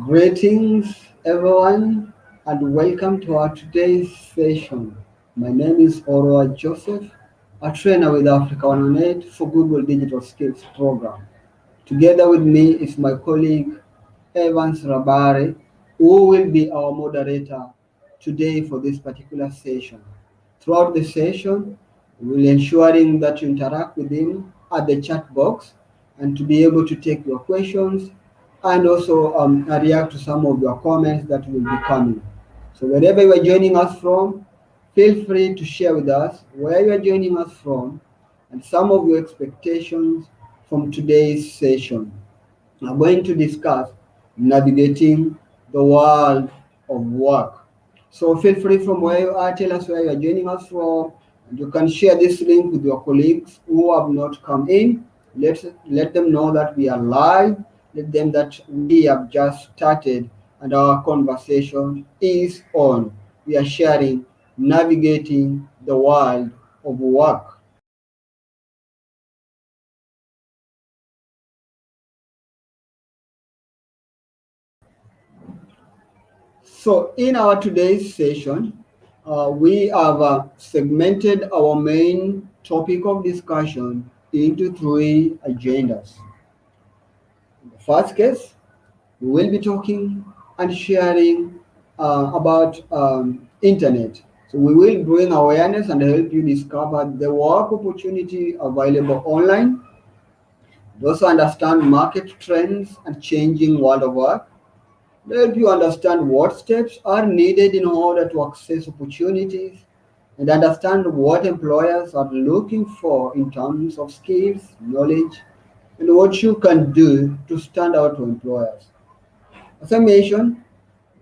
Greetings, everyone, and welcome to our today's session. My name is Orwa Joseph, a trainer with Africa 108 for Google Digital Skills Program. Together with me is my colleague Evans Rabare, who will be our moderator today for this particular session. Throughout the session, we will ensuring that you interact with him at the chat box and to be able to take your questions and also react to some of your comments that will be coming. So wherever you are joining us from, feel free to share with us where you are joining us from and some of your expectations from today's session. I'm going to discuss navigating the world of work. So feel free from where you are, tell us where you are joining us from. And you can share this link with your colleagues who have not come in. Let them know that we are live. Let them that we have just started and our conversation is on. We are sharing navigating the world of work. So in our today's session, we have segmented our main topic of discussion into three agendas. In the first case, we will be talking and sharing about internet. So we will bring awareness and help you discover the work opportunity available online. We also understand market trends and changing world of work. Help you understand what steps are needed in order to access opportunities and understand what employers are looking for in terms of skills, knowledge, and what you can do to stand out to employers. As I mentioned,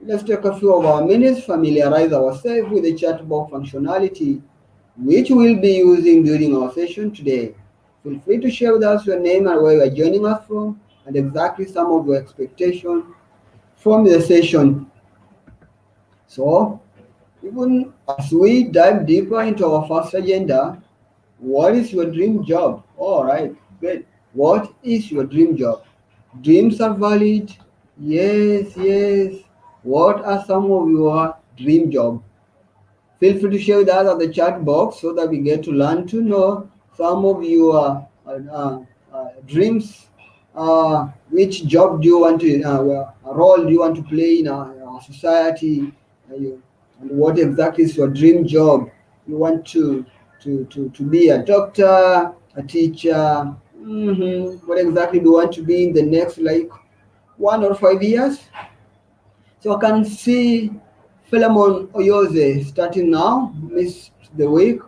let's take a few of our minutes, familiarize ourselves with the chat box functionality, which we'll be using during our session today. Feel free to share with us your name and where you are joining us from, and exactly some of your expectations from the session. So, even as we dive deeper into our first agenda, what is your dream job? All right, great. What is your dream job? Dreams are valid. Yes, yes. What are some of your dream job? Feel free to share with us at the chat box so that we get to learn to know some of your dreams. Which job do you want to, role do you want to play in our society? And what exactly is your dream job? You want to be a doctor, a teacher? What exactly do you want to be in the next, like, 1 or 5 years? So I can see Philemon Oyoze starting now, missed the week.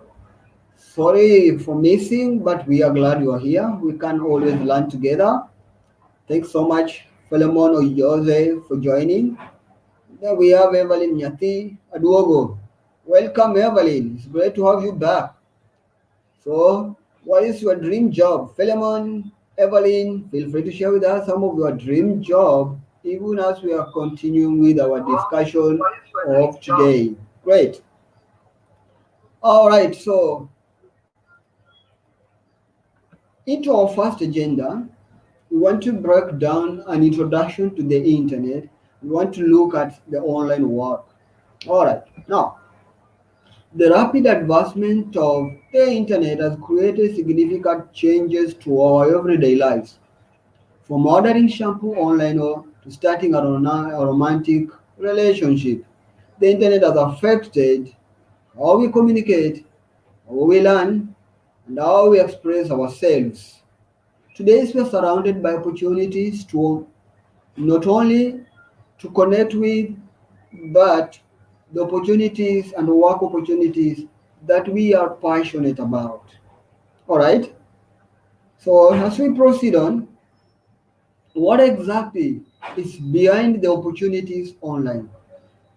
Sorry for missing, but we are glad you are here. We can always learn together. Thanks so much, Philemon Oyoze, for joining. Then we have Evelyn Nyati Aduogo. Welcome, Evelyn. It's great to have you back. So, what is your dream job? Philemon, Evelyn, feel free to share with us some of your dream job, even as we are continuing with our discussion of today. Great. All right, so into our first agenda, we want to break down an introduction to the internet. We want to look at the online world. All right, now the rapid advancement of the internet has created significant changes to our everyday lives. From ordering shampoo online or to starting a romantic relationship, the internet has affected how we communicate, how we learn, and how we express ourselves. Today, we are surrounded by opportunities to not only to connect with, but the opportunities and work opportunities that we are passionate about. All right. So as we proceed on, what exactly is behind the opportunities online?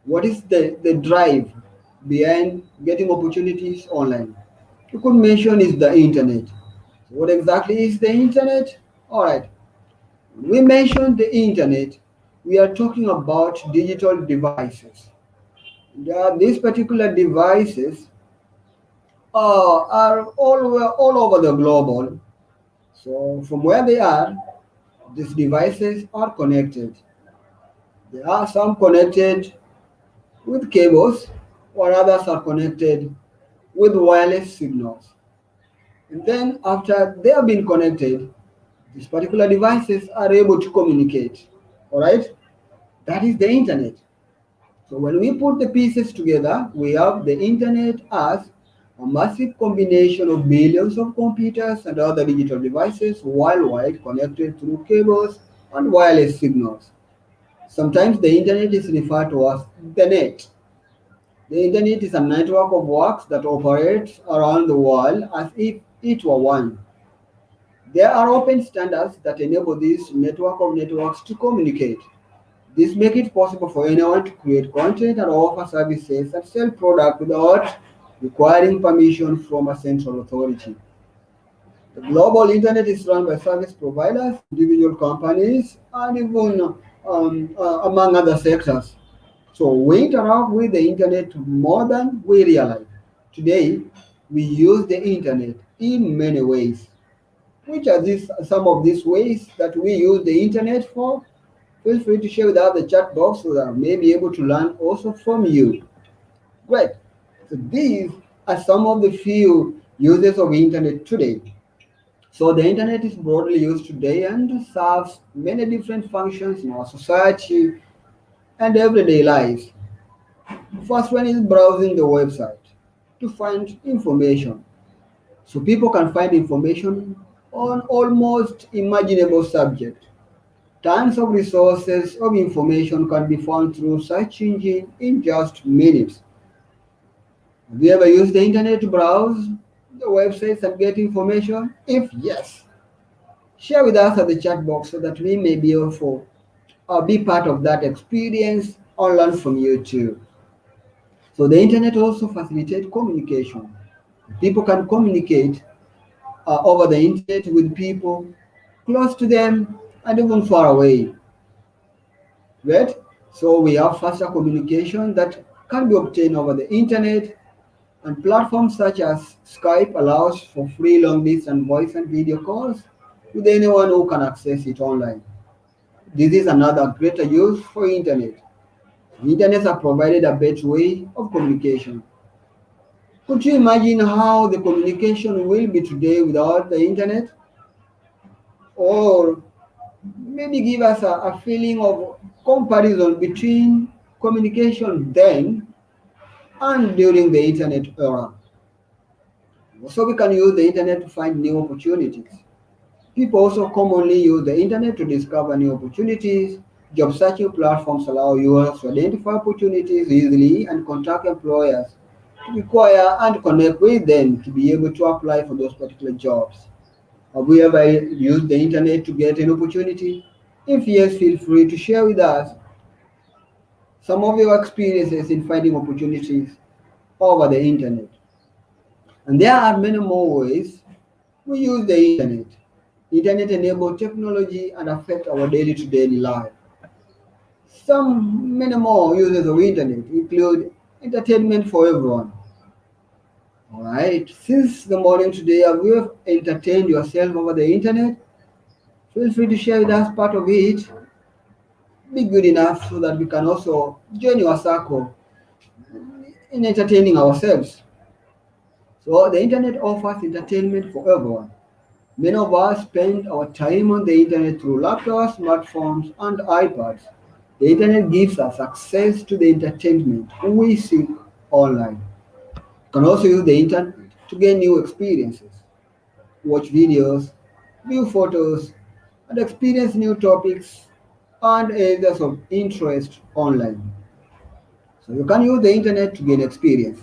What is the drive behind getting opportunities online? You could mention is the internet. What exactly is the internet? All right. When we mention the internet, we are talking about digital devices. These particular devices are all over the global. So from where they are, these devices are connected. There are some connected with cables, while others are connected with wireless signals. And then after they have been connected, these particular devices are able to communicate. All right? That is the internet. So when we put the pieces together, we have the internet as a massive combination of billions of computers and other digital devices worldwide connected through cables and wireless signals. Sometimes the internet is referred to as the net. The internet is a network of works that operates around the world as if it were one. There are open standards that enable this network of networks to communicate. This makes it possible for anyone to create content and offer services and sell products without requiring permission from a central authority. The global internet is run by service providers, individual companies, and even among other sectors. So we interact with the internet more than we realize. Today, we use the internet in many ways. Which are some of these ways that we use the internet for? Feel free to share with us the chat box so that I may be able to learn also from you. Great. So these are some of the few uses of internet today. So the internet is broadly used today and serves many different functions in our society and everyday lives. First one is browsing the website to find information. So people can find information on almost imaginable subject. Tons of resources of information can be found through search engine in just minutes. Have you ever used the internet to browse the websites and get information? If yes, share with us at the chat box so that we may be able be part of that experience or learn from you too. So the internet also facilitates communication. People can communicate over the internet with people close to them and even far away. Right? So we have faster communication that can be obtained over the internet, and platforms such as Skype allows for free long distance voice and video calls with anyone who can access it online. This is another greater use for internet. Internet has provided a better way of communication. Could you imagine how the communication will be today without the internet? Or maybe give us a feeling of comparison between communication then and during the internet era. So we can use the internet to find new opportunities. People also commonly use the internet to discover new opportunities. Job searching platforms allow users to identify opportunities easily and contact employers to acquire and connect with them to be able to apply for those particular jobs. Have you ever used the internet to get an opportunity? If yes, feel free to share with us some of your experiences in finding opportunities over the internet. And there are many more ways we use the internet. Internet enables technology and affect our daily to daily life. Some many more uses of internet include entertainment for everyone. Alright, since the morning today, have you entertained yourself over the internet? Feel free to share with us part of it. Be good enough so that we can also join your circle in entertaining ourselves. So the internet offers entertainment for everyone. Many of us spend our time on the internet through laptops, smartphones, and iPads. The internet gives us access to the entertainment we seek online. You can also use the internet to gain new experiences, watch videos, view photos, and experience new topics and areas of interest online. So you can use the internet to gain experience.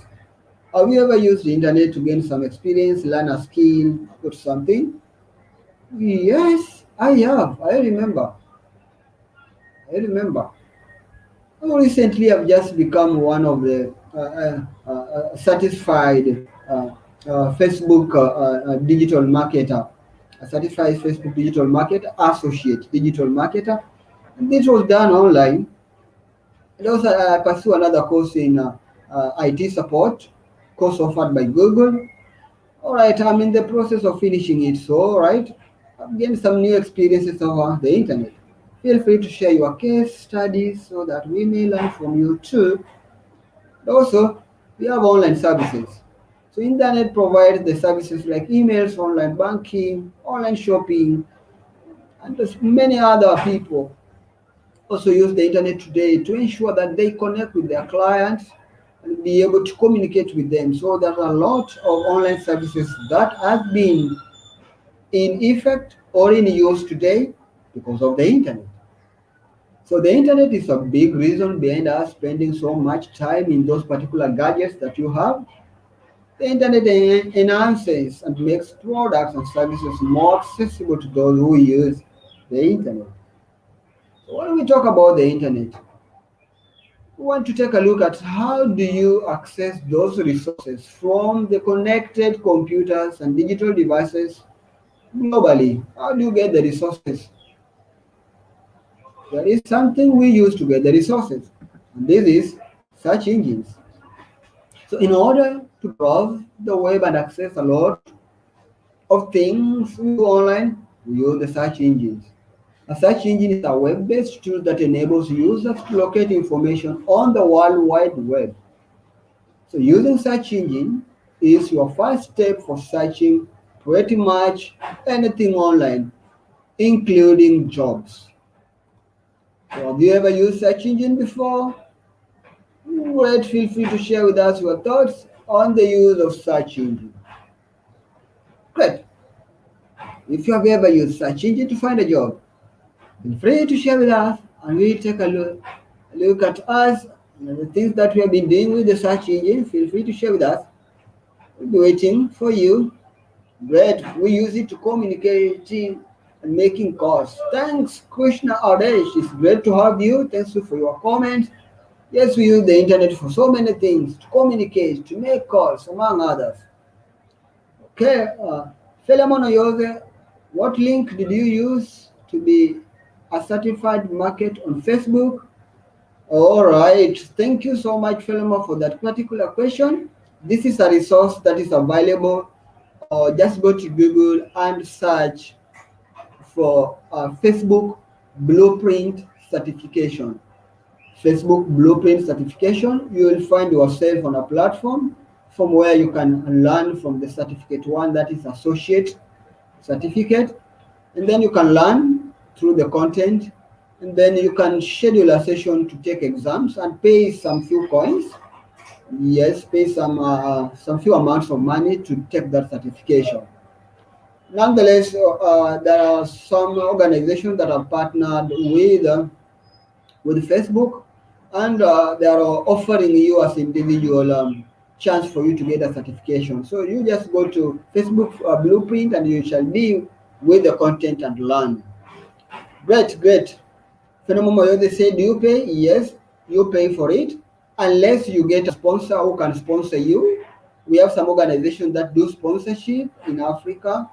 Have you ever used the internet to gain some experience, learn a skill, or something? Yes, I have. I remember. I remember. Recently, I've just become one of the satisfied Facebook digital marketer, a certified Facebook digital marketer, associate digital marketer. And this was done online. And also, I pursue another course in IT support, course offered by Google. All right, I'm in the process of finishing it. So, all right, I've gained some new experiences over the internet. Feel free to share your case studies so that we may learn from you too. Also, we have online services. So internet provides the services like emails, online banking, online shopping, and there's many other people also use the internet today to ensure that they connect with their clients and be able to communicate with them. So there are a lot of online services that have been in effect or in use today because of the internet. So the internet is a big reason behind us spending so much time in those particular gadgets that you have. The internet enhances and makes products and services more accessible to those who use the internet. So when we talk about the internet, we want to take a look at how do you access those resources from the connected computers and digital devices globally. How do you get the resources? There is something we use to get the resources, and this is search engines. So in order to browse the web and access a lot of things we do online, we use the search engines. A search engine is a web-based tool that enables users to locate information on the World Wide Web. So using search engine is your first step for searching pretty much anything online, including jobs. So have you ever used search engine before? Great, feel free to share with us your thoughts on the use of search engine. Great. If you have ever used search engine to find a job, feel free to share with us and we'll take a look at us and the things that we have been doing with the search engine. Feel free to share with us. We'll be waiting for you. Great. We use it to communicating and making calls. Thanks, Krishna Adesh. It's great to have you. Thanks you for your comments. Yes, we use the internet for so many things to communicate, to make calls, among others. Okay, Philemon Oyoze, what link did you use to be a certified market on Facebook? All right, thank you so much, Philemon, for that particular question. This is a resource that is available. Just go to Google and search for Facebook Blueprint Certification. Facebook Blueprint Certification, you will find yourself on a platform from where you can learn from the certificate one, that is associate certificate, and then you can learn through the content, and then you can schedule a session to take exams and pay some few coins. Yes, pay some few amounts of money to take that certification. Nonetheless, there are some organizations that have partnered with Facebook, and they are offering you as individual chance for you to get a certification. So you just go to Facebook Blueprint, and you shall be with the content and learn. Great, great. Phenomenal. They say, do you pay? Yes, you pay for it, unless you get a sponsor who can sponsor you. We have some organizations that do sponsorship in Africa,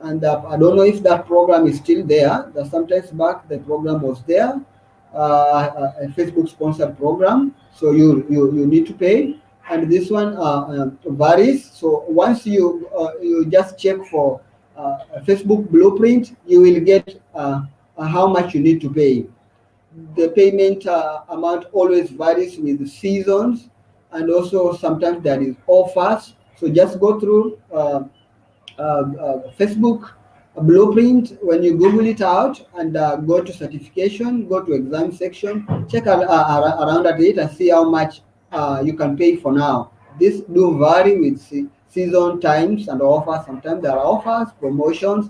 and I don't know if that program is still there. That sometimes back the program was there, a Facebook sponsored program. So you need to pay, and this one varies. So once you just check for Facebook Blueprint, you will get how much you need to pay. The payment amount always varies with the seasons, and also sometimes there is offers. So just go through Facebook Blueprint. When you Google it out and go to certification, go to exam section, check around at it and see how much you can pay for now. This do vary with season times and offers. Sometimes there are offers, promotions.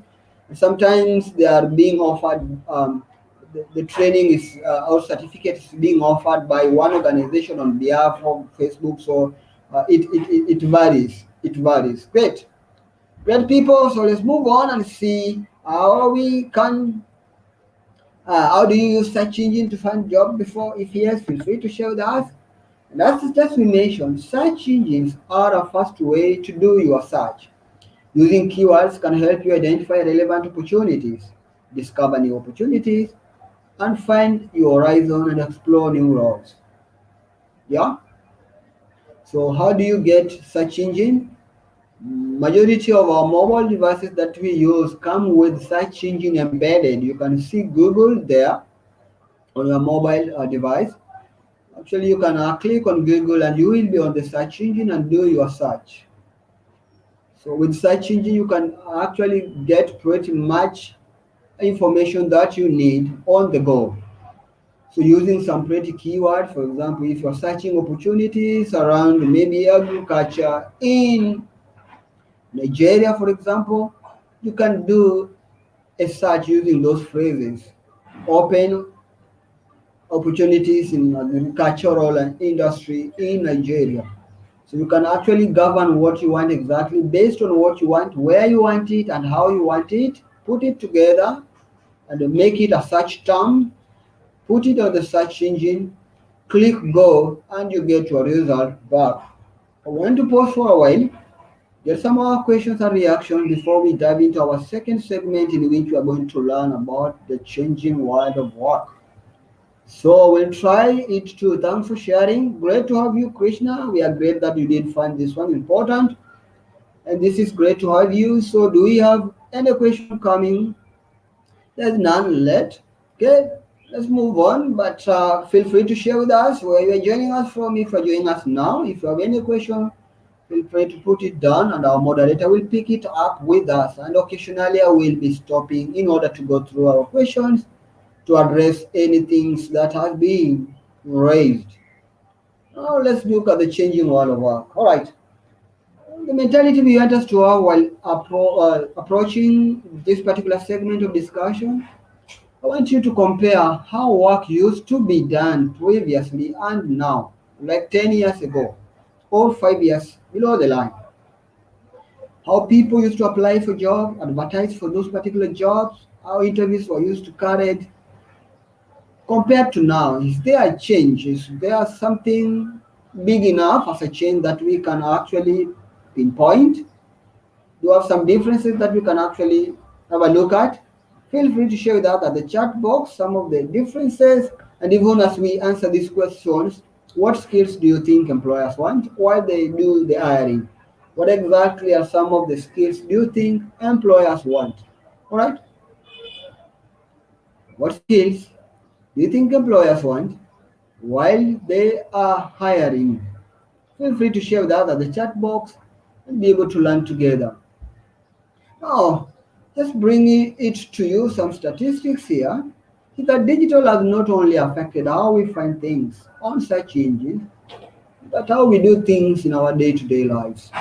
Sometimes they are being offered. The training is our certificate is being offered by one organization on behalf of Facebook. So it varies. It varies. Great. Great people, so let's move on and see how we can. How do you use search engine to find job before? If yes, feel free to share with us. And as just we mentioned, search engines are a fast way to do your search. Using keywords can help you identify relevant opportunities, discover new opportunities, and find your horizon and explore new roles. Yeah. So how do you get search engine? Majority of our mobile devices that we use come with search engine embedded. You can see Google there. on your mobile device. Actually, you can click on Google and you will be on the search engine and do your search. So with search engine, you can actually get pretty much information that you need on the go. So using some pretty keywords, for example, if you're searching opportunities around maybe agriculture in Nigeria, for example, you can do a search using those phrases. Open opportunities in agricultural and industry in Nigeria. So you can actually govern what you want exactly based on what you want, where you want it, and how you want it. Put it together and make it a search term. Put it on the search engine. Click go, and you get your result back. I want to pause for a while. Get some more questions and reactions before we dive into our second segment in which we are going to learn about the changing world of work. So we'll try it too. Thanks for sharing. Great to have you, Krishna. We are great that you did find this one important. And this is great to have you. So do we have any question coming? There's none left. Okay, let's move on. But feel free to share with us where you are joining us from. If you're joining us now, if you have any question, feel free to put it down and our moderator will pick it up with us. And occasionally I will be stopping in order to go through our questions to address anything that has been raised. Now let's look at the changing world of work. All right. The mentality we want us to have while approaching this particular segment of discussion, I want you to compare how work used to be done previously and now, like 10 years ago or 5 years below the line. How people used to apply for jobs, advertise for those particular jobs, how interviews were used to carried compared to now. Is there a change? Is there something big enough as a change that we can actually pinpoint? Do you have some differences that we can actually have a look at? Feel free to share with us at the chat box some of the differences. And even as we answer these questions, what skills do you think employers want while they do the hiring? What exactly are some of the skills do you think employers want? All right. What skills do you think employers want while they are hiring? Feel free to share with us at the chat box and be able to learn together. Now, just bringing it to you some statistics here is that digital has not only affected how we find things on search engines, but how we do things in our day-to-day lives.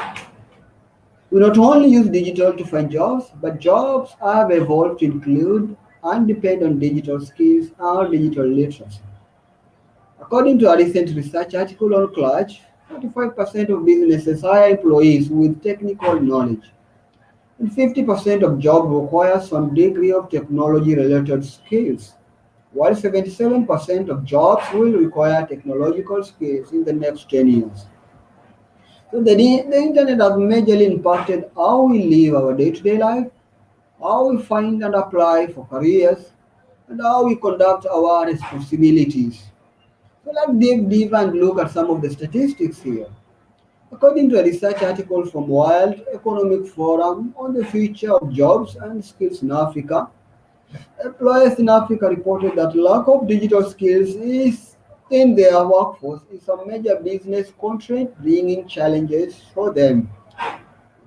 We not only use digital to find jobs, but jobs have evolved to include and depend on digital skills or digital literacy. According to a recent research article on Clutch, 45% of businesses hire employees with technical knowledge, and 50% of jobs require some degree of technology-related skills, while 77% of jobs will require technological skills in the next 10 years. So the internet has majorly impacted how we live our day-to-day life, how we find and apply for careers, and how we conduct our responsibilities. So let's dig deep and look at some of the statistics here. According to a research article from World Economic Forum on the future of jobs and skills in Africa, employers in Africa reported that lack of digital skills is in their workforce is a major business constraint, bringing challenges for them.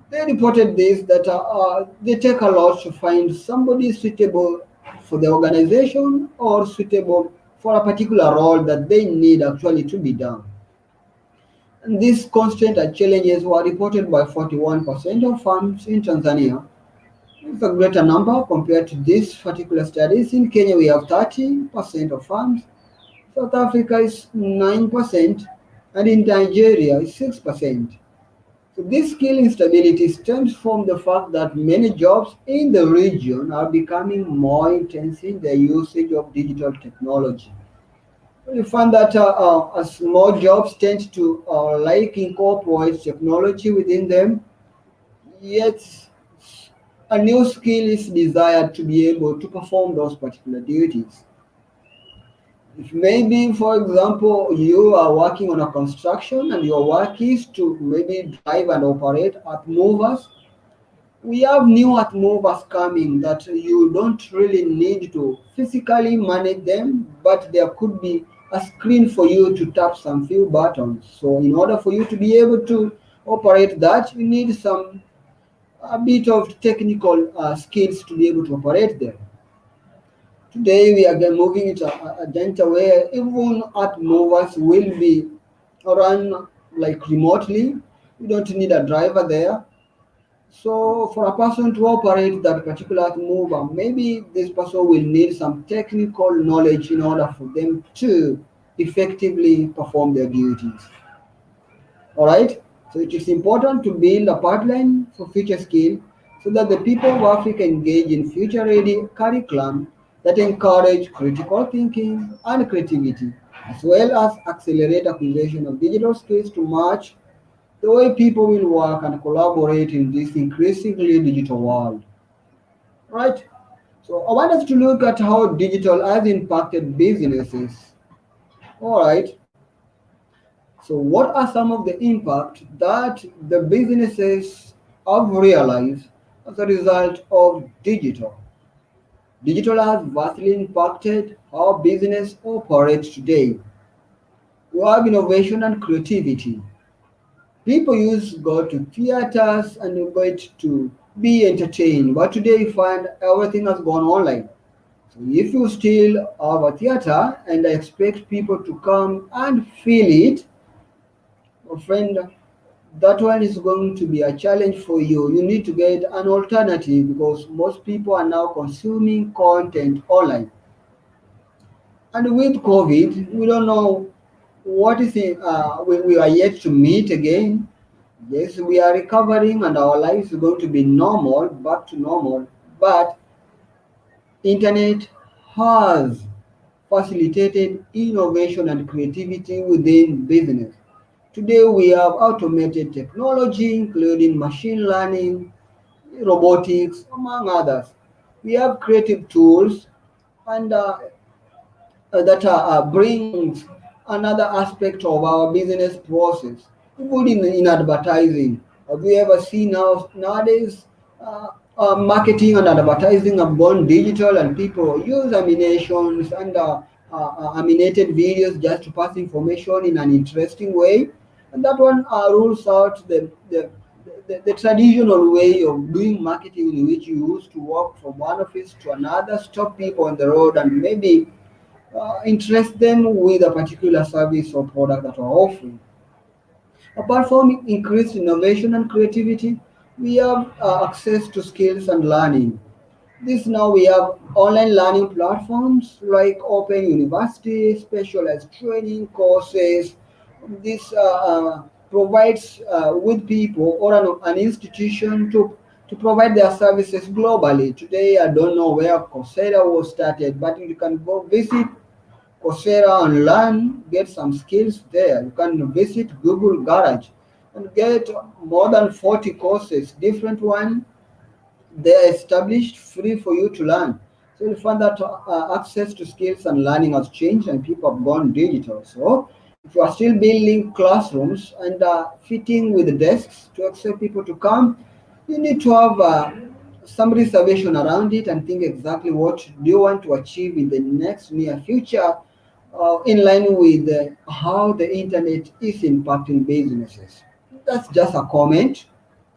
They reported this that they take a lot to find somebody suitable for the organization or suitable for a particular role that they need actually to be done. And these constraints and challenges were reported by 41% of firms in Tanzania. It's a greater number compared to these particular studies. In Kenya, we have 30% of firms. South Africa is 9%, and in Nigeria is 6%. So this skill instability stems from the fact that many jobs in the region are becoming more intense in their usage of digital technology. We find that as more jobs tend to like incorporate technology within them, yet a new skill is desired to be able to perform those particular duties. If maybe, for example, you are working on a construction and your work is to maybe drive and operate earth movers, we have new earth movers coming that you don't really need to physically manage them, but there could be a screen for you to tap some few buttons. So in order for you to be able to operate that, you need some a bit of technical skills to be able to operate them. Today we are again moving into a agenda where even art movers will be run like remotely. You don't need a driver there. So for a person to operate that particular mover, maybe this person will need some technical knowledge in order for them to effectively perform their duties. All right. So it is important to build a pipeline for future skill so that the people of Africa engage in future-ready curriculum that encourage critical thinking and creativity, as well as accelerate acquisition of digital skills to match the way people will work and collaborate in this increasingly digital world. Right? So I want us to look at how digital has impacted businesses. All right. So what are some of the impact that the businesses have realized as a result of digital? Digital has vastly impacted how business operates today. We have innovation and creativity. People used to go to theaters and wait to be entertained, but today you find everything has gone online. So if you still have a theater and expect people to come and feel it, friend, that one is going to be a challenge for you. You need to get an alternative because most people are now consuming content online. And with COVID, we don't know what is it, we are yet to meet again. Yes, we are recovering and our life is going to be normal, back to normal. But internet has facilitated innovation and creativity within business. Today we have automated technology, including machine learning, robotics, among others. We have creative tools and that brings another aspect of our business process. Even in advertising, have you ever seen nowadays marketing and advertising have gone digital and people use animations and animated videos just to pass information in an interesting way. And that one rules out the traditional way of doing marketing in which you used to walk from one office to another, stop people on the road, and maybe interest them with a particular service or product that we're offering. Apart from increased innovation and creativity, we have access to skills and learning. This now we have online learning platforms like Open University, specialized training courses. This provides with people or an institution to provide their services globally. Today, I don't know where Coursera was started, but you can go visit Coursera and learn, get some skills there. You can visit Google Garage and get more than 40 courses, different one they're established free for you to learn. So you find that access to skills and learning has changed and people have gone digital. So if you are still building classrooms and fitting with the desks to accept people to come, you need to have some reservation around it and think exactly what do you want to achieve in the next near future in line with how the internet is impacting businesses. That's just a comment.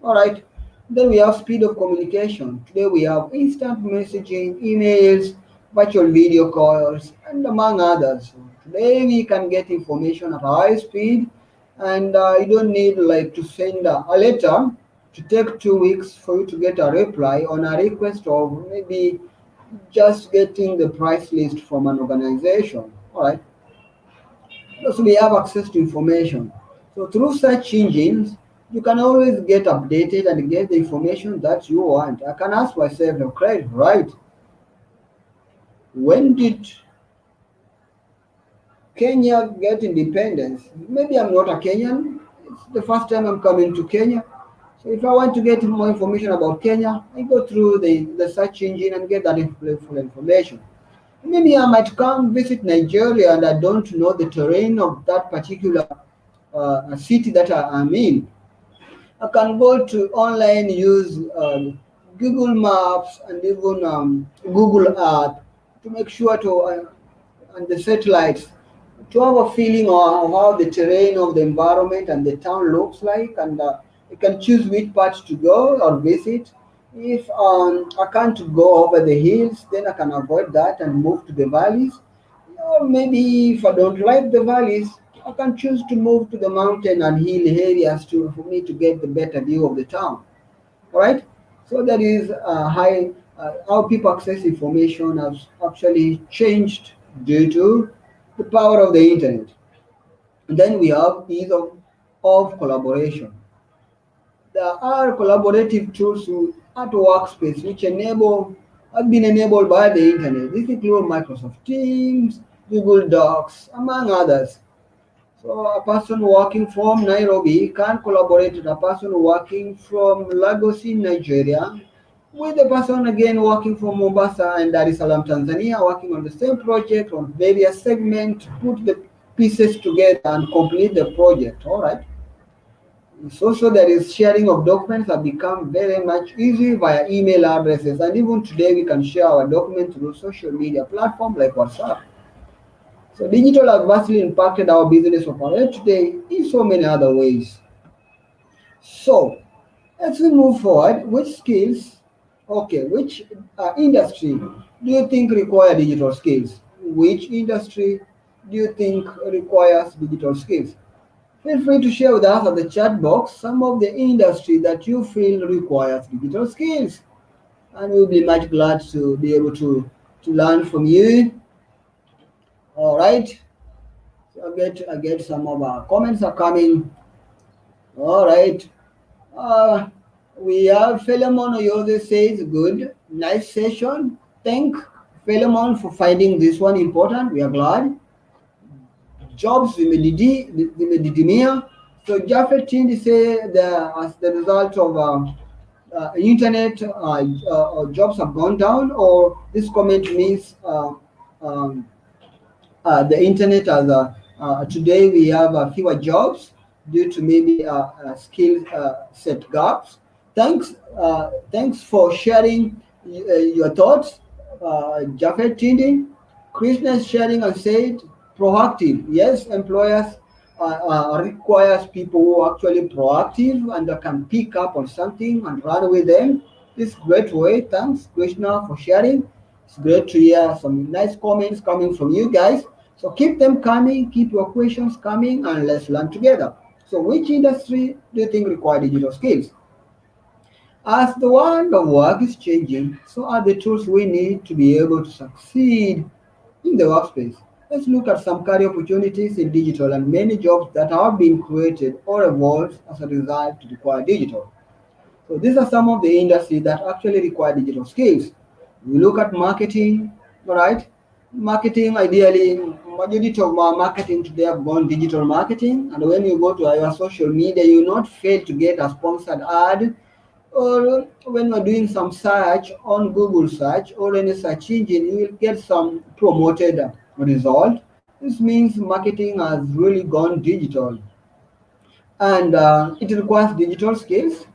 All right. Then we have speed of communication. Today we have instant messaging, emails, virtual video calls, and among others. So today we can get information at high speed, and you don't need like to send a letter to take 2 weeks for you to get a reply on a request of maybe just getting the price list from an organization. All right. So we have access to information. So through search engines, you can always get updated and get the information that you want. I can ask myself, okay, right, when did Kenya get independence? Maybe I'm not a Kenyan. It's the first time I'm coming to Kenya. So if I want to get more information about Kenya, I go through the search engine and get that full information. Maybe I might come visit Nigeria and I don't know the terrain of that particular city that I'm in. I can go to online, use Google Maps and even Google Earth to make sure to and the satellites to have a feeling of how the terrain of the environment and the town looks like, and you can choose which parts to go or visit. If I can't go over the hills, then I can avoid that and move to the valleys. Or maybe if I don't like the valleys, I can choose to move to the mountain and hill areas to for me to get the better view of the town. All right. So that is high. How people access information has actually changed due to the power of the internet. And then we have ease of collaboration. There are collaborative tools at workspace which have been enabled by the internet. These include Microsoft Teams, Google Docs, among others. So a person working from Nairobi can collaborate with a person working from Lagos in Nigeria, with a person again working from Mombasa and Dar es Salaam, Tanzania, working on the same project on various segments, put the pieces together and complete the project. All right. So also there is sharing of documents have become very much easy via email addresses, and even today we can share our documents through social media platforms like WhatsApp. So digital has vastly impacted our business operate today in so many other ways. So as we move forward, which skills, okay, which industry do you think require digital skills? Which industry do you think requires digital skills? Feel free to share with us at the chat box some of the industry that you feel requires digital skills. And we'll be much glad to be able to learn from you. All right. So I get some of our comments are coming. All right. Uh, we have Philemon Oyose says good, nice session. Thank Philemon for finding this one important. We are glad. Jobs Vimedidimia. So Jafet Chindi say as the result of internet jobs have gone down, or this comment means um, the internet as today we have fewer jobs due to maybe skill set gaps. Thanks for sharing your thoughts, Jafet Tindi. Krishna is sharing and said proactive. Yes, employers requires people who are actually proactive and can pick up on something and run with them. This great way. Thanks, Krishna, for sharing. It's great to hear some nice comments coming from you guys. So keep them coming, keep your questions coming, and let's learn together. So, which industry do you think require digital skills? As the world of work is changing, so are the tools we need to be able to succeed in the workspace. Let's look at some career opportunities in digital and many jobs that have been created or evolved as a result to require digital. So these are some of the industries that actually require digital skills. We look at marketing, all right? Marketing, ideally, majority of our marketing today have gone digital marketing. And when you go to your social media, you will not fail to get a sponsored ad. Or when you're doing some search on Google search or any search engine, you will get some promoted result. This means marketing has really gone digital, and it requires digital skills.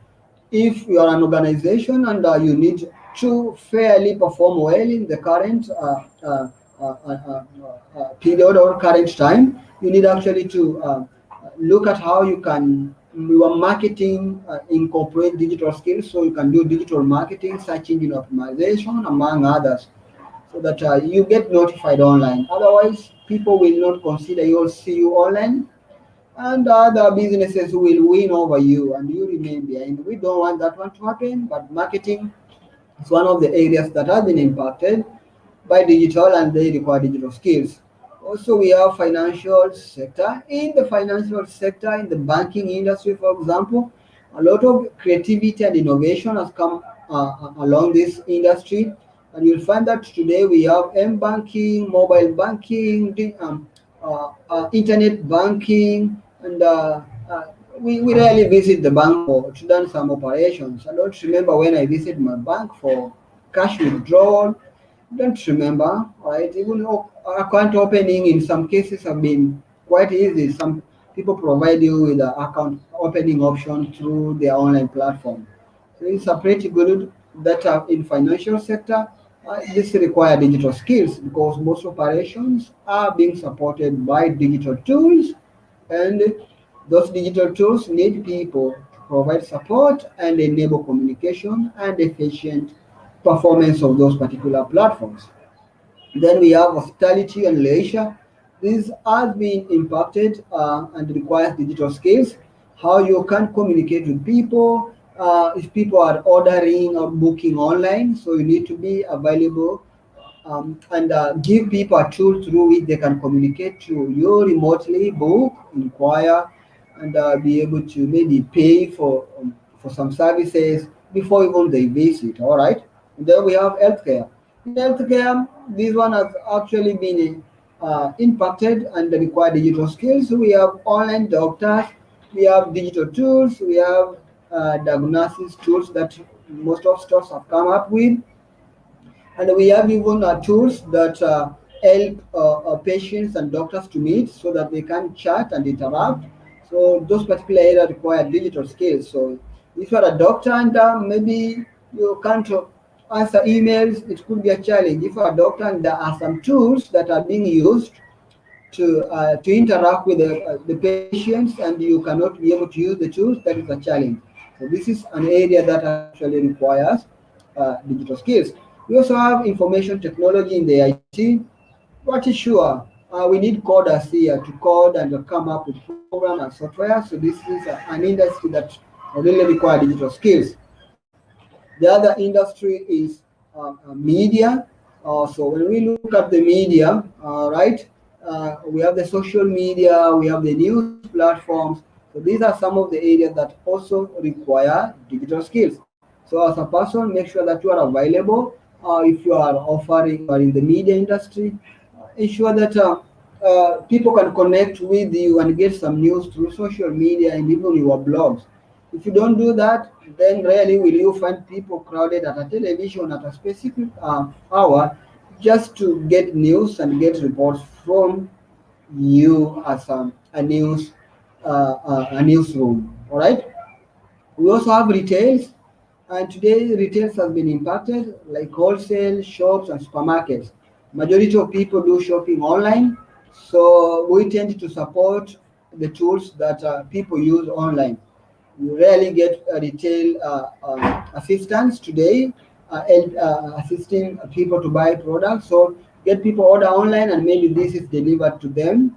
If you are an organization and you need to fairly perform well in the current period or current time, you need actually to look at how you can your marketing incorporate digital skills, so you can do digital marketing, search engine optimization, among others, so that you get notified online. Otherwise, people will not consider you or see you online, and other businesses will win over you and you remain behind. We don't want that one to happen, but marketing is one of the areas that has been impacted by digital and they require digital skills. Also, we have financial sector. In the financial sector, in the banking industry, for example, a lot of creativity and innovation has come along this industry. And you'll find that today we have m-banking, mobile banking, internet banking, and we rarely visit the bank for to done some operations. I don't remember when I visit my bank for cash withdrawal. Don't remember, right? Even though account opening in some cases have been quite easy. Some people provide you with an account opening option through their online platform. So it's a pretty good data in financial sector. This requires digital skills because most operations are being supported by digital tools, and those digital tools need people to provide support and enable communication and efficient performance of those particular platforms. Then we have hospitality and leisure. This has been impacted and requires digital skills. How you can communicate with people. If people are ordering or booking online, so you need to be available and give people a tool through which they can communicate to you remotely, book, inquire, and be able to maybe pay for some services before even they visit. All right. And then we have healthcare. In healthcare, this one has actually been impacted and require digital skills. So we have online doctors, we have digital tools, we have diagnosis tools that most of stores have come up with, and we have even tools that help patients and doctors to meet so that they can chat and interact. So those particular areas require digital skills. So if you're a doctor and maybe you can't answer emails, it could be a challenge. If you're a doctor and there are some tools that are being used to interact with the patients and you cannot be able to use the tools, that is a challenge. So this is an area that actually requires digital skills. We also have information technology in the IT. What is sure, we need coders here to code and to come up with program and software. So this is an industry that really require digital skills. The other industry is media. So when we look at the media, right, we have the social media, we have the news platforms. So these are some of the areas that also require digital skills. So as a person, make sure that you are available. If you are offering, you are in the media industry, ensure that people can connect with you and get some news through social media and even your blogs. If you don't do that, then rarely will you find people crowded at a television at a specific hour just to get news and get reports from you as a newsroom. All right. We also have retails, and today retails has been impacted like wholesale shops and supermarkets. Majority of people do shopping online, so we tend to support the tools that people use online. You rarely get retail assistance today, assisting people to buy products. So get people order online, and maybe this is delivered to them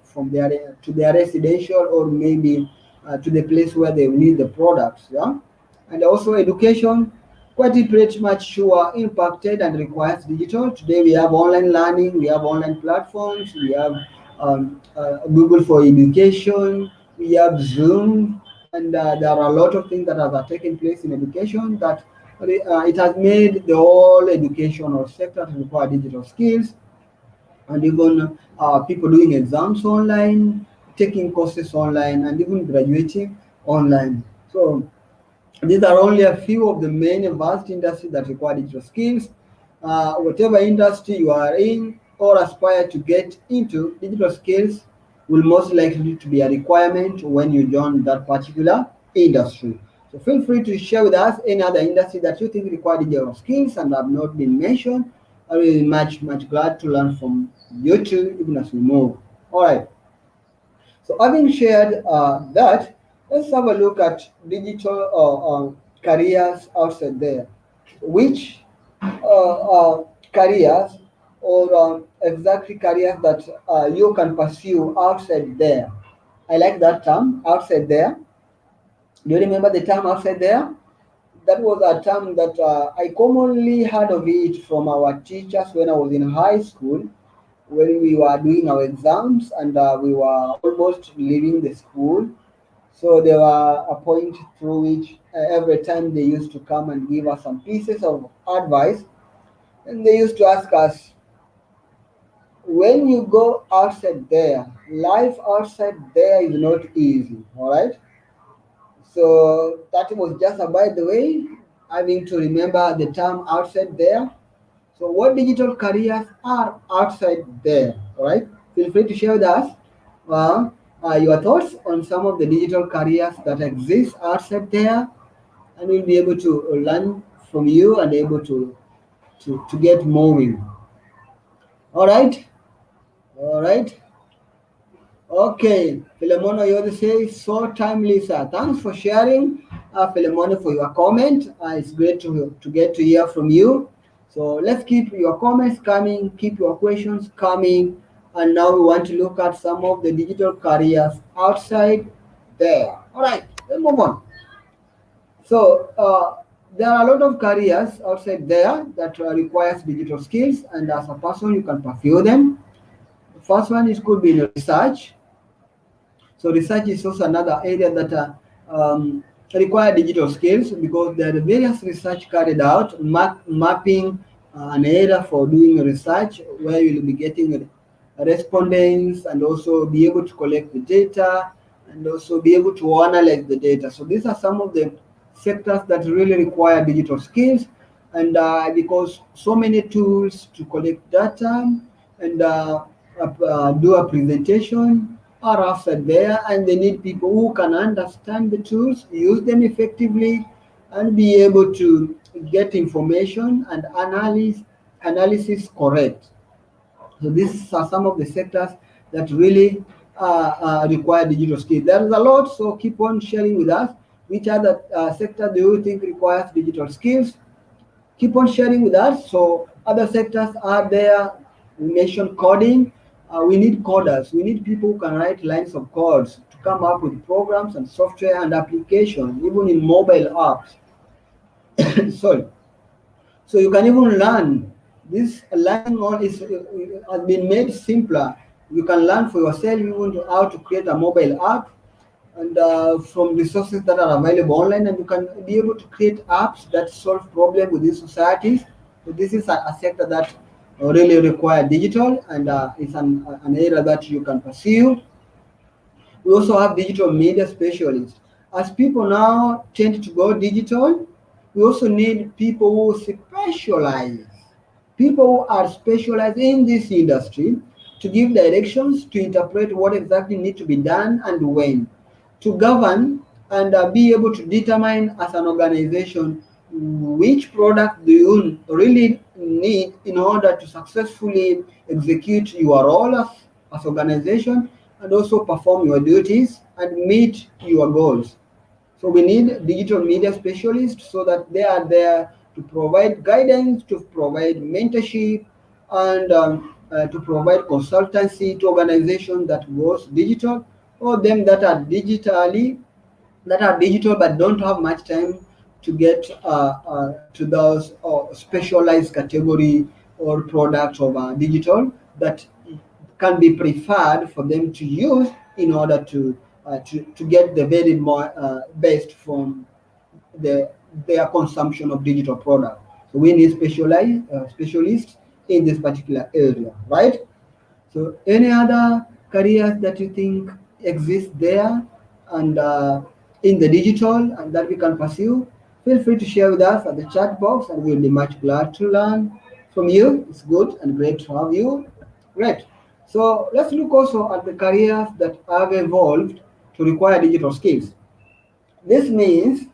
from their to their residential or maybe to the place where they need the products. Yeah, and also education. Quite pretty much sure impacted and requires digital. Today we have online learning, we have online platforms, we have Google for education, we have Zoom, and there are a lot of things that have taken place in education that it has made the whole educational sector to require digital skills, and even people doing exams online, taking courses online, and even graduating online. So these are only a few of the many vast industries that require digital skills. Whatever industry you are in or aspire to get into, digital skills will most likely to be a requirement when you join that particular industry. So feel free to share with us any other industry that you think require digital skills and have not been mentioned. I will be much glad to learn from you too, even as we move. All right. So having shared that, let's have a look at digital careers outside there. Which careers or exactly careers that you can pursue outside there? I like that term, outside there. Do you remember the term outside there? That was a term that I commonly heard of it from our teachers when I was in high school, when we were doing our exams and we were almost leaving the school. So there were a point through which every time they used to come and give us some pieces of advice, and they used to ask us, when you go outside there, life outside there is not easy, all right? So that was just a by the way, having to remember the term outside there. So what digital careers are outside there? All right. Feel free to share with us uh, your thoughts on some of the digital careers that exist outside there, and we'll be able to learn from you and able to to get moving. All right, all right. Okay, Philemon Oyode says, so timely, sir. Thanks for sharing, Philemon, for your comment. It's great to get to hear from you. So let's keep your comments coming, keep your questions coming. And now we want to look at some of the digital careers outside there. All right, let's move on. So there are a lot of careers outside there that requires digital skills, and as a person, you can pursue them. The first one is could be in research. So research is also another area that require digital skills because there are various research carried out, mapping an area for doing research where you'll be getting respondents and also be able to collect the data and also be able to analyze the data. So these are some of the sectors that really require digital skills, and because so many tools to collect data and do a presentation are offered there, and they need people who can understand the tools, use them effectively, and be able to get information and analysis correct. So these are some of the sectors that really require digital skills. There is a lot, so keep on sharing with us. Which other sector do you think requires digital skills? Keep on sharing with us. So other sectors are there. We mentioned coding. We need coders. We need people who can write lines of codes to come up with programs and software and applications, even in mobile apps. Sorry. So you can even learn. This learning on is has been made simpler. You can learn for yourself even how to create a mobile app and from resources that are available online, and you can be able to create apps that solve problems within societies. So this is a sector that really require digital, and it's an area that you can pursue. We also have digital media specialists. As people now tend to go digital, we also need people who specialize, people who are specialized in this industry to give directions, to interpret what exactly need to be done and when, to govern and be able to determine as an organization which product do you really need in order to successfully execute your role as organization and also perform your duties and meet your goals. So we need digital media specialists so that they are there to provide guidance, to provide mentorship, and to provide consultancy to organizations that goes digital or them that are digital but don't have much time to get to those specialized category or products of digital that can be preferred for them to use in order to get the very more best from the, their consumption of digital product. So we need specialists in this particular area, right? So any other careers that you think exist there and in the digital and that we can pursue, feel free to share with us at the chat box and we'll be much glad to learn from you. It's good and great to have you. Great. So let's look also at the careers that have evolved to require digital skills. This means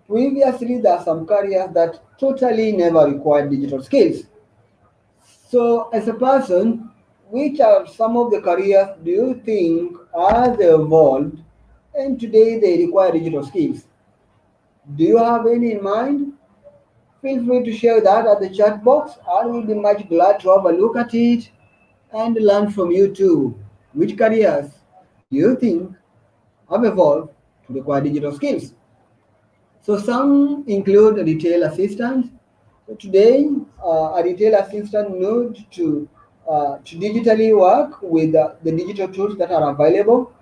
previously there are some careers that totally never required digital skills. So, as a person, which are some of the careers do you think are they evolved and today they require digital skills? Do you have any in mind? Feel free to share that at the chat box. I will be much glad to have a look at it and learn from you too. Which careers do you think have evolved to require digital skills? So some include retail assistants. So today, a retail assistant needs to digitally work with the digital tools that are available.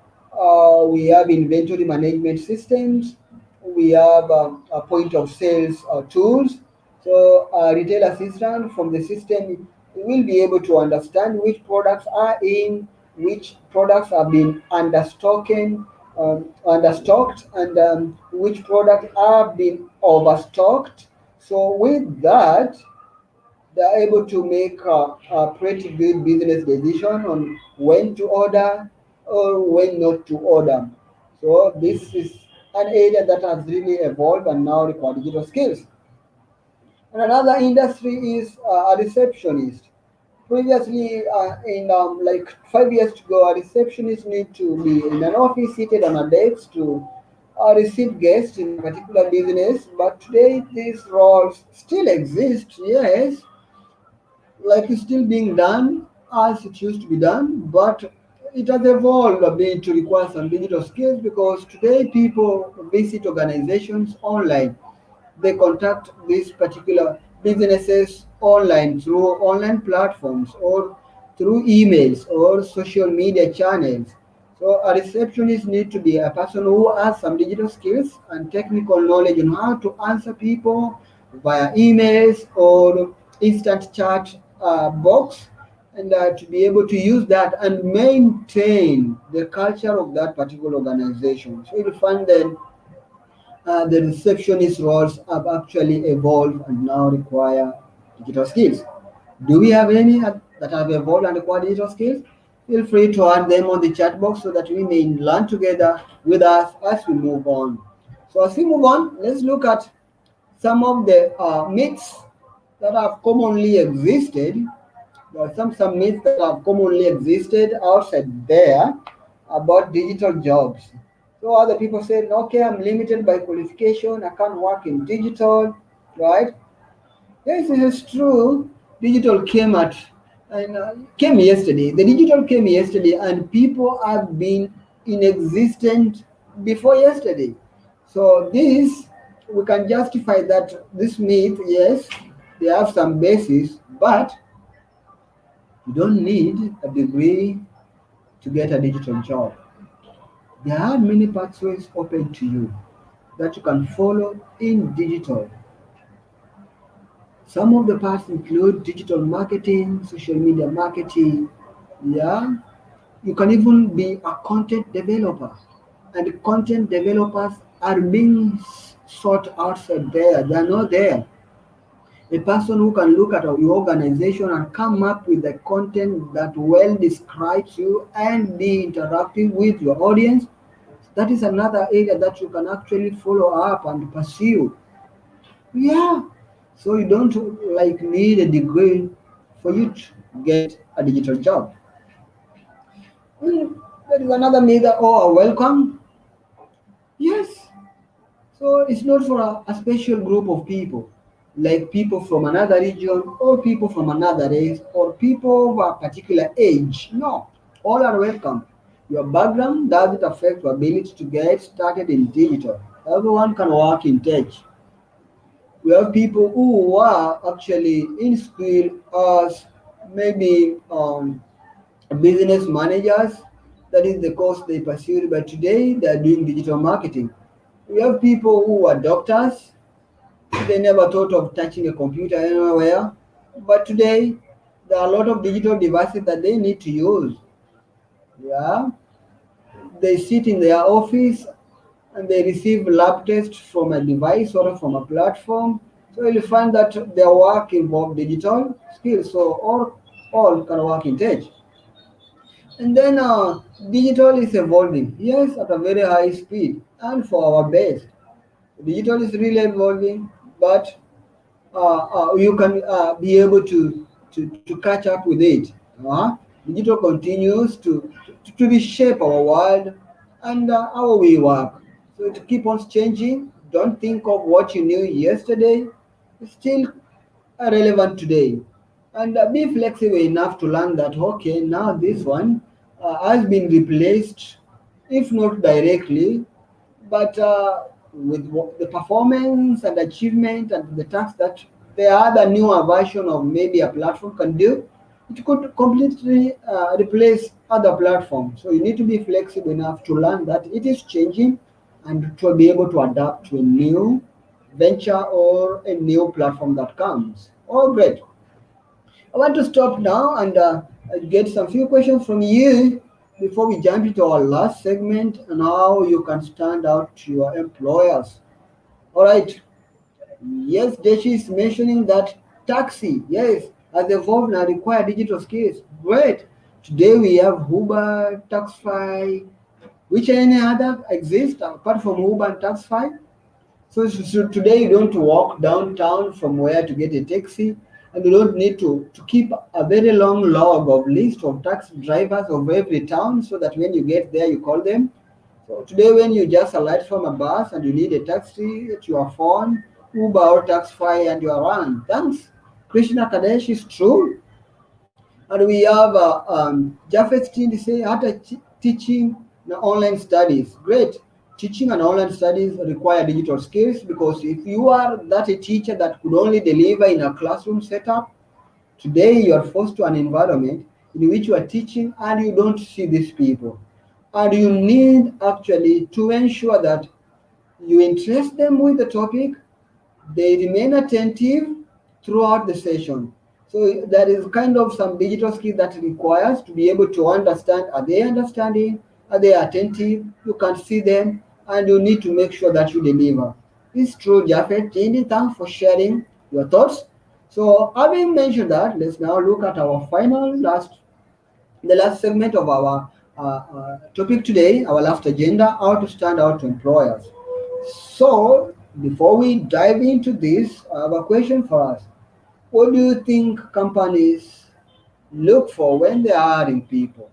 We have inventory management systems. We have a point of sales tools. So a retail assistant from the system will be able to understand which products are in, which products have been understocked, and which products have been overstocked. So with that, they're able to make a pretty good business decision on when to order or when not to order. So this is an area that has really evolved and now require digital skills. And another industry is a receptionist. Previously, in like 5 years ago, a receptionist need to be in an office seated on a desk to receive guests in a particular business. But today, these roles still exist. Yes, like it's still being done as it used to be done, but it has evolved a bit to require some digital skills because today people visit organizations online. They contact these particular businesses online through online platforms or through emails or social media channels. So a receptionist need to be a person who has some digital skills and technical knowledge on how to answer people via emails or instant chat box, and to be able to use that and maintain the culture of that particular organization. So you'll find that the receptionist roles have actually evolved and now require digital skills. Do we have any that have evolved and require digital skills? Feel free to add them on the chat box so that we may learn together with us as we move on. So as we move on, let's look at some of the myths that have commonly existed. There are some myths that have commonly existed outside there about digital jobs. So other people said, okay, I'm limited by qualification, I can't work in digital, right? Yes, it is true. Digital came at and came yesterday. The digital came yesterday, and people have been in existence before yesterday. So this we can justify that this myth. Yes, they have some basis, but you don't need a degree to get a digital job. There are many pathways open to you that you can follow in digital. Some of the paths include digital marketing, social media marketing. Yeah, you can even be a content developer, and content developers are being sought outside there. They are not there. A person who can look at your organization and come up with the content that well describes you and be interactive with your audience, that is another area that you can actually follow up and pursue. Yeah. So you don't like need a degree for you to get a digital job. There is another myth that, oh, welcome. Yes. So it's not for a special group of people, like people from another region or people from another race or people of a particular age. No, all are welcome. Your background doesn't affect your ability to get started in digital. Everyone can work in tech. We have people who are actually in school as maybe business managers. That is the course they pursued, but today they are doing digital marketing. We have people who are doctors. They never thought of touching a computer anywhere, but today there are a lot of digital devices that they need to use. Yeah, they sit in their office and they receive lab tests from a device or from a platform. So you'll find that their work involves digital skills. So all can work in tech. And then digital is evolving, yes, at a very high speed and for our best. Digital is really evolving, but you can be able to catch up with it. Digital continues to reshape our world and how we work. So it keep on changing. Don't think of what you knew yesterday. It's still relevant today. And be flexible enough to learn that, okay, now this one has been replaced, if not directly, but with the performance and achievement and the tasks that the other newer version of maybe a platform can do, it could completely replace other platforms. So you need to be flexible enough to learn that it is changing and to be able to adapt to a new venture or a new platform that comes. Oh, great. I want to stop now and get some few questions from you before we jump into our last segment and how you can stand out to your employers. All right. Yes, Deshi is mentioning that taxi, yes, has evolved and require digital skills. Great. Today we have Uber, Taxify, which any other exist apart from Uber and Taxify? So today you don't walk downtown from where to get a taxi, and you don't need to keep a very long log of list of taxi drivers of every town so that when you get there you call them. So today when you just alight from a bus and you need a taxi at your phone, Uber or Taxify and you are on. Thanks. Krishna Kadesh is true. And we have Japheth Tindi say, teaching the online studies. Great. Teaching and online studies require digital skills because if you are that a teacher that could only deliver in a classroom setup, today you are forced to an environment in which you are teaching and you don't see these people. And you need actually to ensure that you interest them with the topic, they remain attentive throughout the session. So there is kind of some digital skill that requires to be able to understand, are they understanding, are they attentive, you can see them, and you need to make sure that you deliver. It's true, Jafet. Jindy, thanks for sharing your thoughts. So having mentioned that, let's now look at our final the last segment of our topic today, our last agenda, how to stand out to employers. So, before we dive into this, I have a question for us. What do you think companies look for when they are hiring people?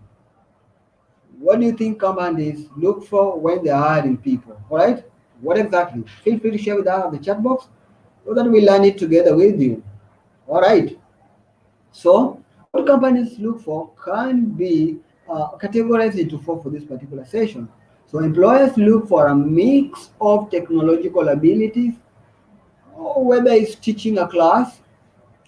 What do you think companies look for when they are hiring people? All right? What exactly? Feel free to share with us in the chat box so that we learn it together with you. All right. So, what companies look for can be categorized into four for this particular session. So, employers look for a mix of technological abilities, or whether it's teaching a class,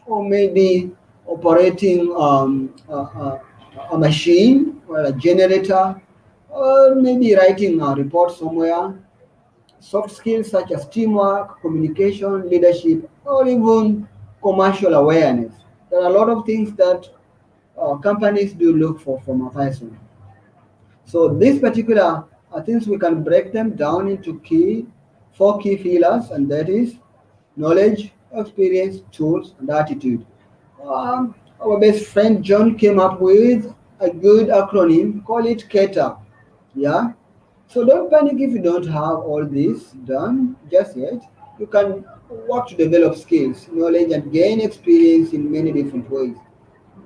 or maybe operating a machine or a generator, or maybe writing a report somewhere. Soft skills such as teamwork, communication, leadership, or even commercial awareness. There are a lot of things that companies do look for from a person. So these particular things we can break them down into four key pillars, and that is knowledge, experience, tools, and attitude. Our best friend John came up with a good acronym. Call it CATA. Yeah. So don't panic if you don't have all this done just yet. You can work to develop skills, knowledge, and gain experience in many different ways.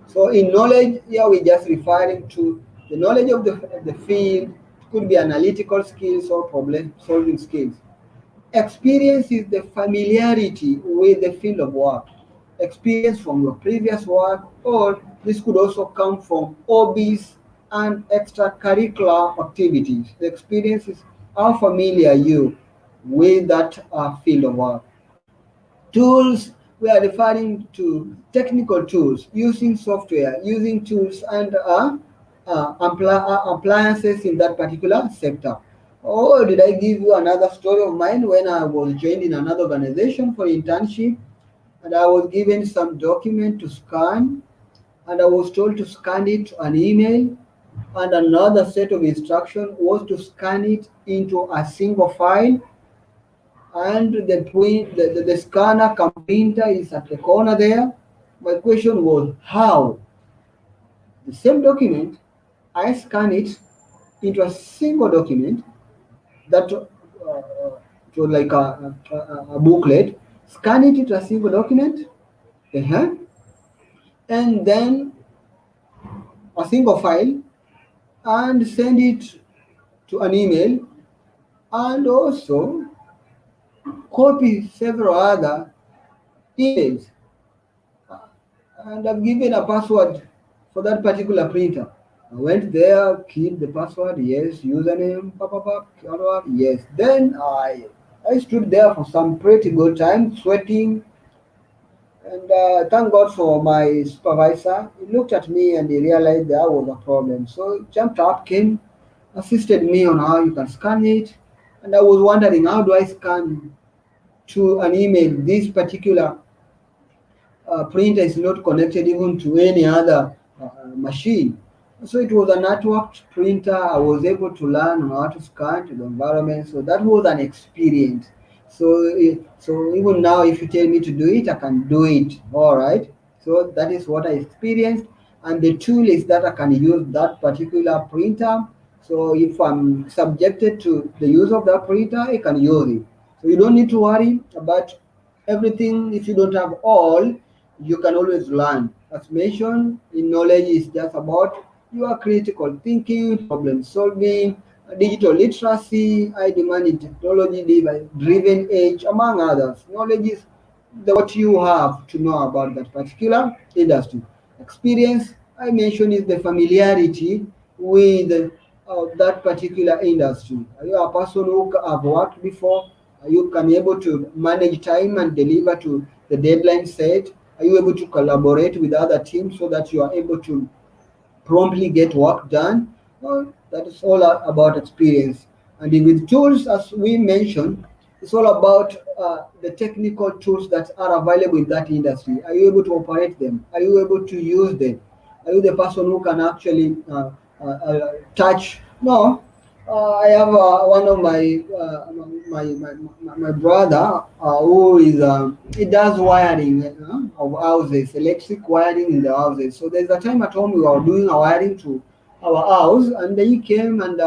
So in knowledge, here we're just referring to the knowledge of the field. It could be analytical skills or problem solving skills. Experience is the familiarity with the field of work. Experience from your previous work, or this could also come from hobbies and extracurricular activities. The experience is how familiar you with that field of work. Tools, we are referring to technical tools, using software, using tools and appliances in that particular sector. Or did I give you another story of mine when I was joined in another organization for internship and I was given some document to scan and I was told to scan it to an email and another set of instruction was to scan it into a single file and the scanner come printer is at the corner there. My question was how the same document I scan it into a single document that it was like a booklet, scan it into a single document, uh and then a single file and send it to an email and also copy several other emails and I've given a password for that particular printer. I went there, keyed the password, yes, username, password, yes. Then I stood there for some pretty good time, sweating, and thank God for my supervisor. He looked at me and he realized there was a problem. So he jumped up, came, assisted me on how you can scan it, and I was wondering how do I scan to an email this particular printer is not connected even to any other machine. So it was a networked printer. I was able to learn how to scan to the environment. So that was an experience. So even now, if you tell me to do it, I can do it. All right. So that is what I experienced, and the tool is that I can use that particular printer. So if I'm subjected to the use of that printer, I can use it. So you don't need to worry about everything. If you don't have all, you can always learn. As mentioned, in knowledge is just about your critical thinking, problem solving, digital literacy, high demand in technology, driven age, among others. Knowledge is what you have to know about that particular industry. Experience, I mentioned, is the familiarity with that particular industry. Are you a person who have worked before? Are you can able to manage time and deliver to the deadline set? Are you able to collaborate with other teams so that you are able to promptly get work done? Well, that is all about experience. And with tools, as we mentioned, it's all about the technical tools that are available in that industry. Are you able to operate them? Are you able to use them? Are you the person who can actually touch? No. I have one of my brother who is he does wiring of houses, electric wiring in the houses. So there's a time at home we were doing a wiring to our house, and then he came and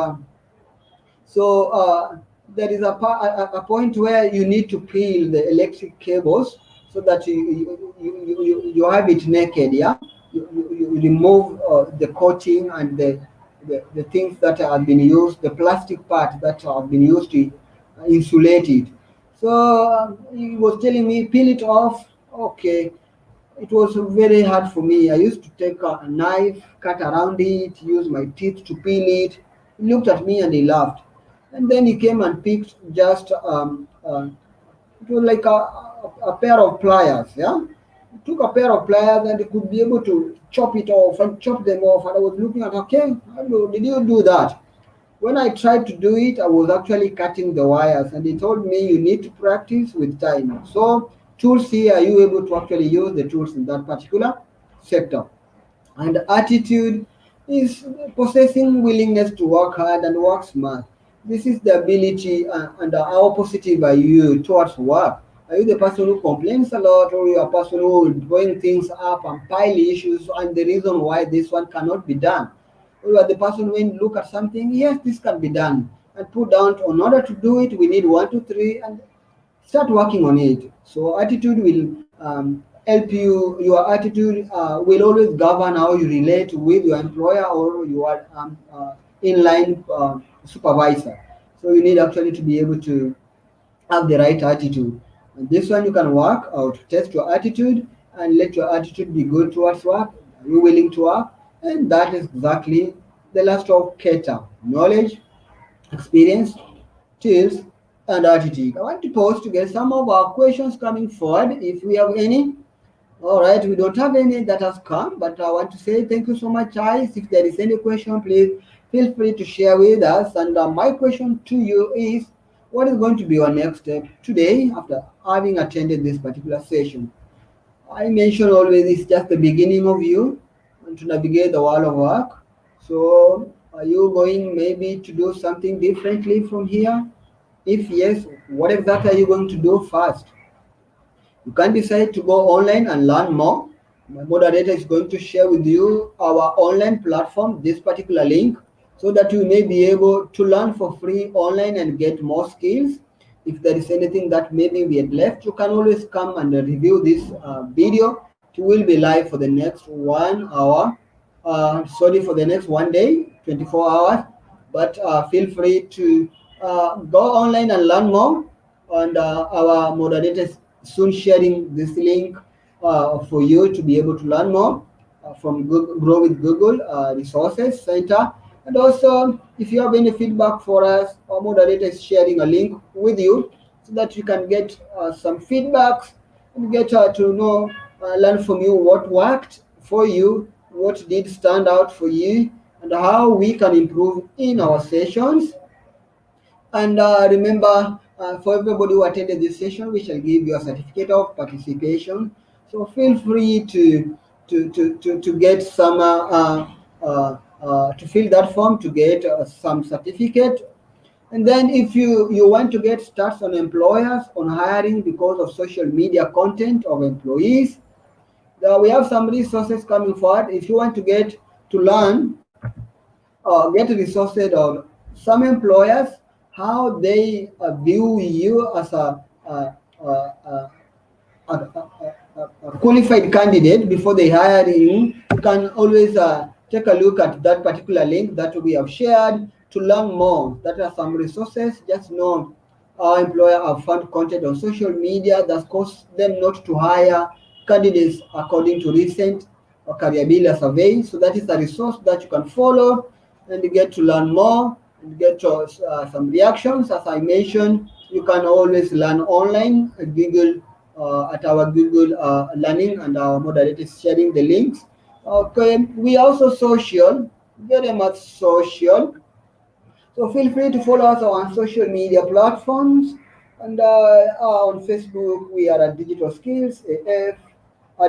so there is a point where you need to peel the electric cables so that you have it naked, yeah? You remove the coating and the things that have been used, the plastic part that have been used to insulate it. So he was telling me, peel it off. Okay, it was very hard for me. I used to take a knife, cut around it, use my teeth to peel it. He looked at me and he laughed. And then he came and picked just, it was like a pair of pliers, yeah? He took a pair of pliers and he could be able to chop it off and chop them off. And I was looking at, okay, did you do that? When I tried to do it, I was actually cutting the wires, and he told me you need to practice with time. So, tools here, are you able to actually use the tools in that particular sector? And attitude is possessing willingness to work hard and work smart. This is the ability and how positive are you towards work? Are you the person who complains a lot, or you are a person who is blowing things up and pile issues and the reason why this one cannot be done? Or you are the person when you look at something, yes, this can be done, and put down in order to do it, we need one, two, three, and start working on it. So attitude will help you. Your attitude will always govern how you relate with your employer or your inline supervisor. So you need actually to be able to have the right attitude. And this one you can work out, test your attitude and let your attitude be good towards work. Are you willing to work? And that is exactly the last of Keta. Knowledge, experience, tools, and attitude. I want to pause to get some of our questions coming forward if we have any. All right, we don't have any that has come, but I want to say thank you so much, guys. If there is any question, please feel free to share with us. And my question to you is, what is going to be your next step today after having attended this particular session? I mentioned always it's just the beginning of you and to navigate the world of work. So, are you going maybe to do something differently from here? If yes, what exactly are you going to do first? You can decide to go online and learn more. My moderator is going to share with you our online platform, this particular link, so that you may be able to learn for free online and get more skills. If there is anything that maybe we had left, you can always come and review this video. It will be live for the next 1 hour. Sorry, for the next one day, 24 hours. But feel free to go online and learn more. And our moderators soon sharing this link for you to be able to learn more from Google, Grow with Google Resources Center. And also, if you have any feedback for us, our moderator is sharing a link with you so that you can get some feedbacks and get to know, learn from you what worked for you, what did stand out for you, and how we can improve in our sessions. And remember, for everybody who attended this session, we shall give you a certificate of participation. So feel free to get some to fill that form to get some certificate. And then if you want to get stats on employers on hiring because of social media content of employees, we have some resources coming forward. If you want to learn get resources on some employers how they view you as a, a, a qualified candidate before they hire you. You can always take a look at that particular link that we have shared to learn more. That are some resources. Just know our employer have found content on social media that cause them not to hire candidates according to recent career builder survey. So that is a resource that you can follow and you get to learn more and get some reactions. As I mentioned, you can always learn online at Google at our Google Learning, and our moderator is sharing the links. Okay, we also social, very much social. So feel free to follow us on social media platforms. And on Facebook, we are at Digital Skills AF,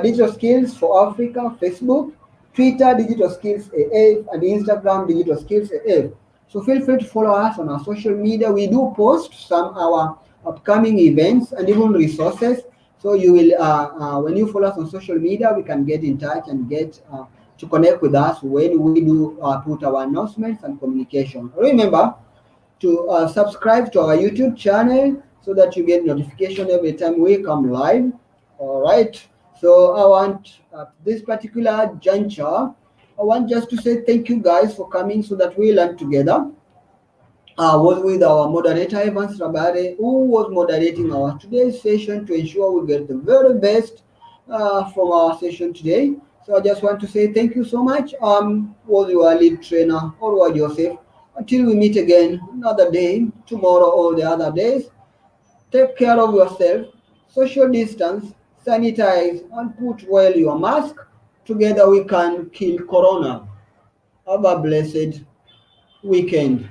Digital Skills for Africa, Facebook, Twitter, Digital Skills AF, and Instagram, Digital Skills AF. So feel free to follow us on our social media. We do post some our upcoming events and even resources. So you will, when you follow us on social media, we can get in touch and get to connect with us when we do put our announcements and communication. Remember to subscribe to our YouTube channel so that you get notification every time we come live. All right. So I want at this particular juncture, I want just to say thank you guys for coming so that we learn together. Was with our moderator Evans Rabare, who was moderating our today's session to ensure we get the very best from our session today. So I just want to say thank you so much. Was your lead trainer, or Joseph. Until we meet again another day, tomorrow or the other days, take care of yourself, social distance, sanitize, and put well your mask. Together we can kill corona. Have a blessed weekend.